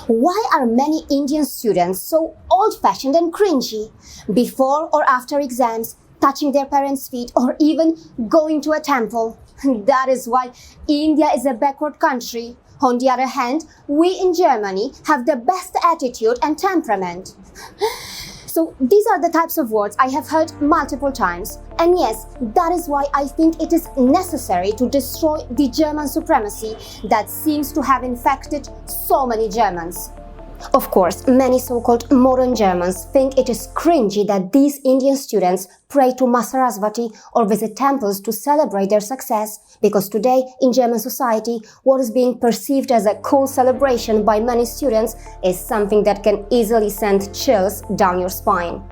Why are many Indian students so old-fashioned and cringy? Before or after exams, touching their parents' feet, or even going to a temple? That is why India is a backward country. On the other hand, we in Germany have the best attitude and temperament. So these are the types of words I have heard multiple times. And yes, that is why I think it is necessary to destroy the German supremacy that seems to have infected so many Germans. Of course, many so-called modern Germans think it is cringy that these Indian students pray to Ma Saraswati or visit temples to celebrate their success, because today, in German society, what is being perceived as a cool celebration by many students is something that can easily send chills down your spine.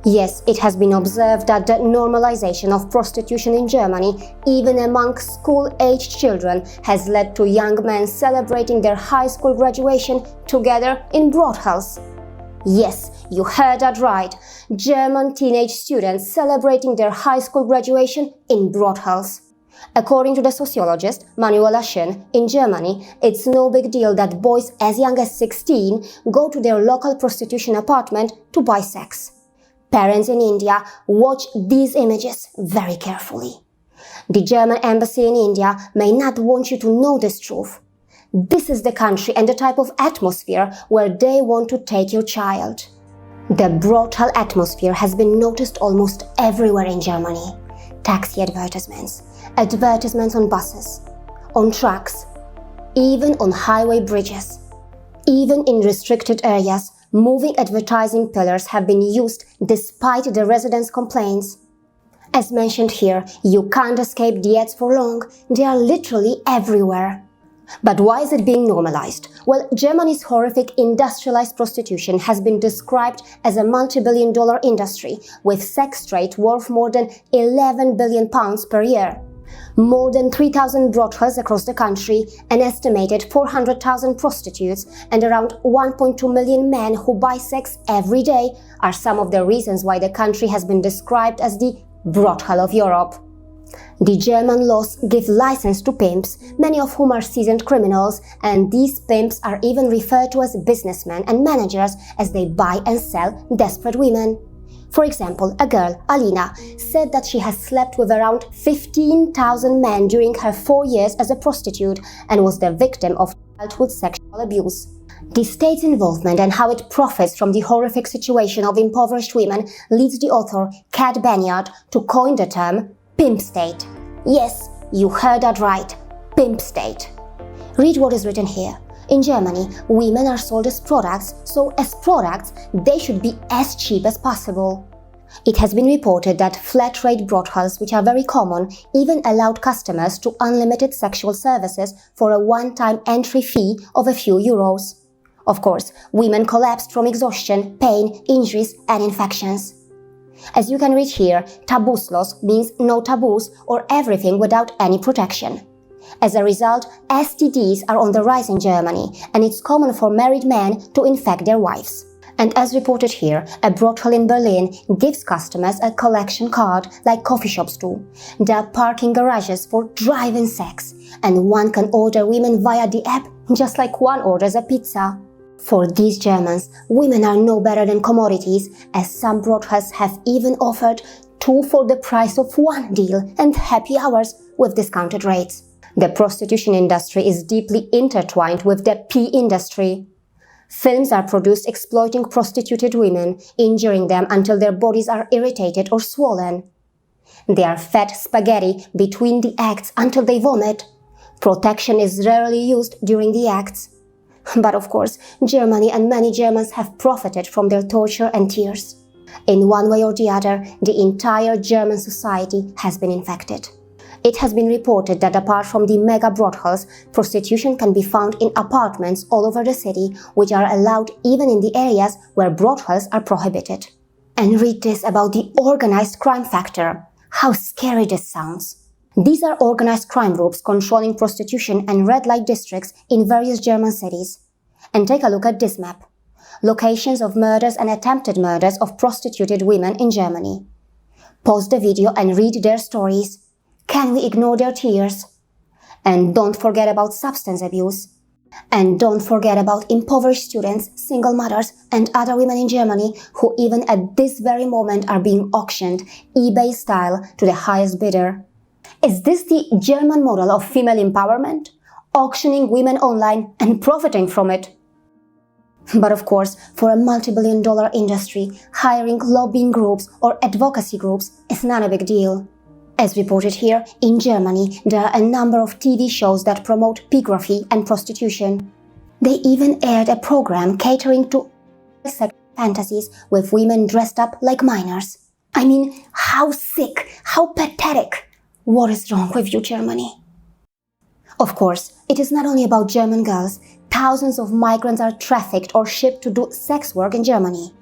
Yes, it has been observed that the normalization of prostitution in Germany, even among school-aged children, has led to young men celebrating their high school graduation together in brothels. Yes, you heard that right. German teenage students celebrating their high school graduation in brothels. According to the sociologist Manuela Schön, in Germany, it's no big deal that boys as young as 16 go to their local prostitution apartment to buy sex. Parents in India watch these images very carefully. The German embassy in India may not want you to know this truth. This is the country and the type of atmosphere where they want to take your child. The brothel atmosphere has been noticed almost everywhere in Germany. Taxi advertisements, advertisements on buses, on trucks, even on highway bridges. Even in restricted areas, moving advertising pillars have been used despite the residents' complaints. As mentioned here, you can't escape the ads for long. They are literally everywhere. But why is it being normalized? Well, Germany's horrific industrialized prostitution has been described as a multi-billion-dollar industry, with sex trade worth more than 11 billion pounds per year. More than 3,000 brothels across the country, an estimated 400,000 prostitutes, and around 1.2 million men who buy sex every day are some of the reasons why the country has been described as the brothel of Europe. The German laws give license to pimps, many of whom are seasoned criminals, and these pimps are even referred to as businessmen and managers as they buy and sell desperate women. For example, a girl, Alina, said that she has slept with around 15,000 men during her 4 years as a prostitute and was the victim of childhood sexual abuse. The state's involvement and how it profits from the horrific situation of impoverished women leads the author Kat Banyard to coin the term pimp state. Yes, you heard that right, pimp state. Read what is written here. In Germany, women are sold as products, so as products, they should be as cheap as possible. It has been reported that flat-rate brothels, which are very common, even allowed customers to unlimited sexual services for a one-time entry fee of a few euros. Of course, women collapsed from exhaustion, pain, injuries, and infections. As you can read here, tabuslos means no taboos or everything without any protection. As a result, STDs are on the rise in Germany, and it's common for married men to infect their wives. And as reported here, a brothel in Berlin gives customers a collection card like coffee shops do. There are parking garages for drive-in sex, and one can order women via the app just like one orders a pizza. For these Germans, women are no better than commodities, as some brothels have even offered 2 for the price of 1 deal and happy hours with discounted rates. The prostitution industry is deeply intertwined with the pee industry. Films are produced exploiting prostituted women, injuring them until their bodies are irritated or swollen. They are fed spaghetti between the acts until they vomit. Protection is rarely used during the acts. But of course, Germany and many Germans have profited from their torture and tears. In one way or the other, the entire German society has been infected. It has been reported that apart from the mega brothels, prostitution can be found in apartments all over the city, which are allowed even in the areas where brothels are prohibited. And read this about the organized crime factor. How scary this sounds. These are organized crime groups controlling prostitution and red light districts in various German cities. And take a look at this map. Locations of murders and attempted murders of prostituted women in Germany. Pause the video and read their stories. Can we ignore their tears? And don't forget about substance abuse. And don't forget about impoverished students, single mothers, and other women in Germany who even at this very moment are being auctioned, eBay style, to the highest bidder. Is this the German model of female empowerment? Auctioning women online and profiting from it? But of course, for a multi-billion-dollar industry, hiring lobbying groups or advocacy groups is not a big deal. As reported here, in Germany, there are a number of TV shows that promote pornography and prostitution. They even aired a program catering to sexual fantasies with women dressed up like minors. I mean, how sick, how pathetic. What is wrong with you, Germany? Of course, it is not only about German girls. Thousands of migrants are trafficked or shipped to do sex work in Germany.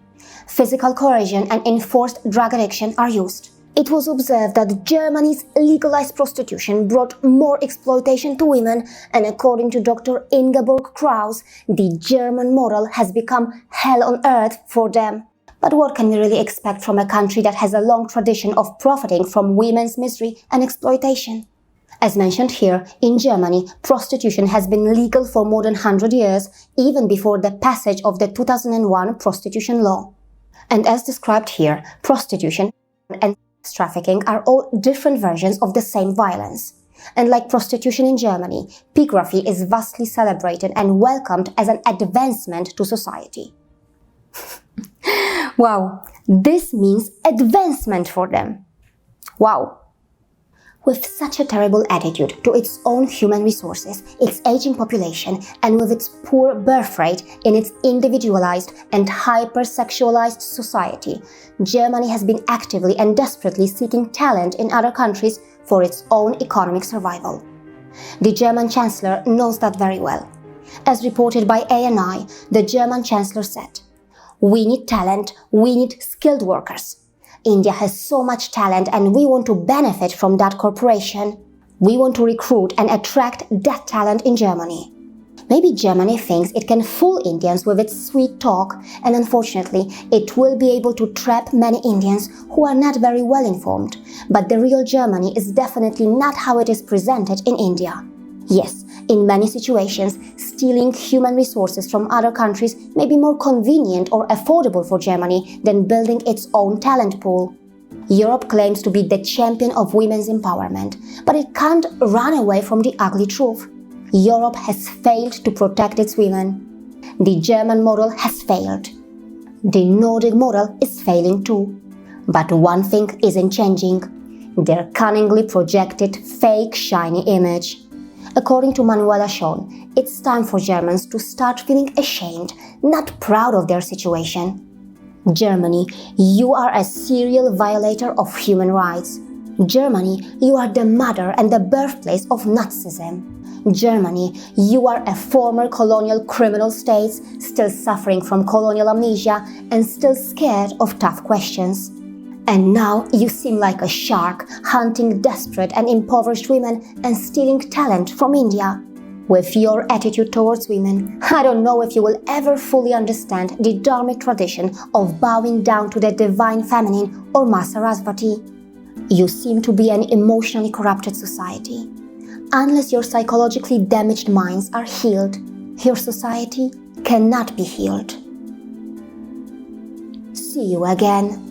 Physical coercion and enforced drug addiction are used. It was observed that Germany's legalized prostitution brought more exploitation to women, and according to Dr. Ingeborg Kraus, the German model has become hell on earth for them. But what can we really expect from a country that has a long tradition of profiting from women's misery and exploitation? As mentioned here, in Germany, prostitution has been legal for more than 100 years, even before the passage of the 2001 prostitution law. And as described here, prostitution and sex trafficking are all different versions of the same violence. And like prostitution in Germany, pornography is vastly celebrated and welcomed as an advancement to society. Wow, this means advancement for them. Wow. With such a terrible attitude to its own human resources, its aging population, and with its poor birth rate in its individualized and hyper-sexualized society, Germany has been actively and desperately seeking talent in other countries for its own economic survival. The German Chancellor knows that very well. As reported by ANI, the German Chancellor said, "We need talent, we need skilled workers. India has so much talent and we want to benefit from that corporation. We want to recruit and attract that talent in Germany." Maybe Germany thinks it can fool Indians with its sweet talk, and unfortunately, it will be able to trap many Indians who are not very well informed. But the real Germany is definitely not how it is presented in India. Yes, in many situations, stealing human resources from other countries may be more convenient or affordable for Germany than building its own talent pool. Europe claims to be the champion of women's empowerment, but it can't run away from the ugly truth. Europe has failed to protect its women. The German model has failed. The Nordic model is failing too. But one thing isn't changing: their cunningly projected fake shiny image. According to Manuela Schoen, it's time for Germans to start feeling ashamed, not proud of their situation. Germany, you are a serial violator of human rights. Germany, you are the mother and the birthplace of Nazism. Germany, you are a former colonial criminal state, still suffering from colonial amnesia and still scared of tough questions. And now you seem like a shark, hunting desperate and impoverished women and stealing talent from India. With your attitude towards women, I don't know if you will ever fully understand the dharmic tradition of bowing down to the divine feminine or Ma Sarasvati. You seem to be an emotionally corrupted society. Unless your psychologically damaged minds are healed, your society cannot be healed. See you again.